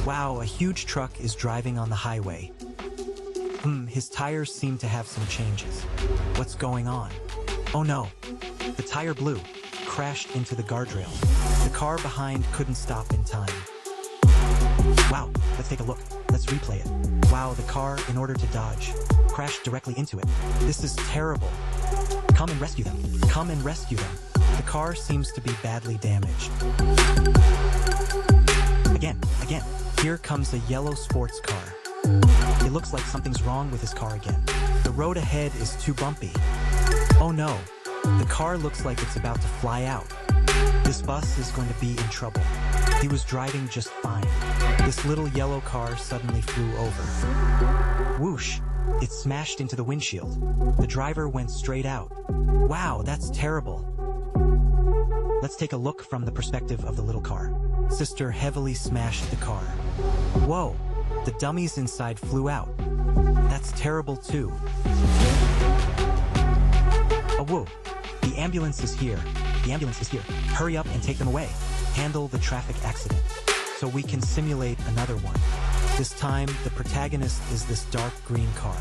Wow, a huge truck is driving on the highway. His tires seem to have some changes. What's going on? Oh no, the tire blew, crashed into the guardrail. The car behind couldn't stop in time. Wow, let's take a look. Let's replay it. Wow, the car, in order to dodge, crashed directly into it. This is terrible. Come and rescue them. Come and rescue them. The car seems to be badly damaged. Again. Here comes a yellow sports car. It looks like something's wrong with his car again. The road ahead is too bumpy. Oh no, the car looks like it's about to fly out. This bus is going to be in trouble. He was driving just fine. This little yellow car suddenly flew over. Whoosh! It smashed into the windshield. The driver went straight out. Wow, that's terrible. Let's take a look from the perspective of the little car. Sister heavily smashed the car. Whoa, the dummies inside flew out. That's terrible too. Oh whoa, the ambulance is here. The ambulance is here. Hurry up and take them away. Handle the traffic accident, so we can simulate another one. This time, the protagonist is this dark green car.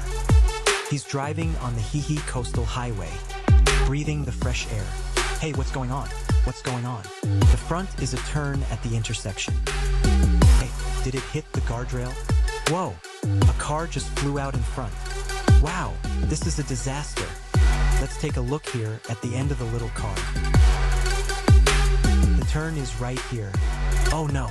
He's driving on the Hehe coastal highway, breathing the fresh air. Hey, what's going on? What's going on? The front is a turn at the intersection. Hey, did it hit the guardrail? Whoa, a car just flew out in front. Wow, this is a disaster. Let's take a look here at the end of the little car. The turn is right here. Oh no.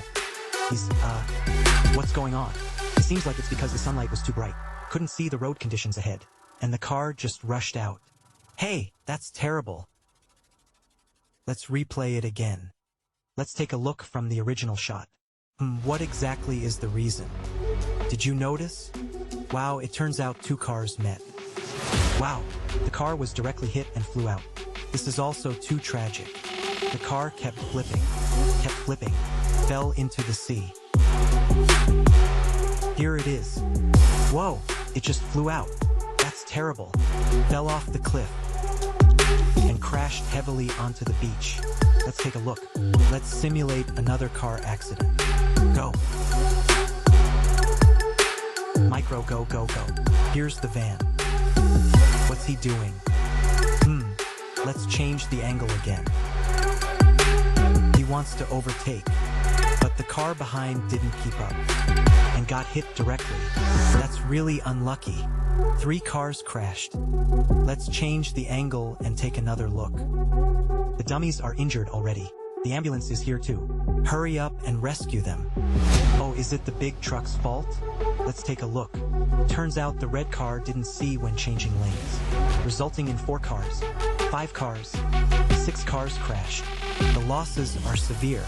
What's going on? It seems like it's because the sunlight was too bright. Couldn't see the road conditions ahead, and the car just rushed out. Hey, that's terrible. Let's replay it again. Let's take a look from the original shot. What exactly is the reason? Did you notice? Wow, it turns out two cars met. Wow, the car was directly hit and flew out. This is also too tragic. The car kept flipping, fell into the sea. Here it is. Whoa, it just flew out. That's terrible. Fell off the cliff and crashed heavily onto the beach. Let's take a look. Let's simulate another car accident. Go. Micro, go. Here's the van. What's he doing? Let's change the angle again. He wants to overtake, but the car behind didn't keep up and got hit directly. That's really unlucky. 3 cars crashed. Let's change the angle and take another look. The dummies are injured already. The ambulance is here too. Hurry up and rescue them. Oh, is it the big truck's fault? Let's take a look. Turns out the red car didn't see when changing lanes, resulting in 4 cars, 5 cars, 6 cars crashed. The losses are severe.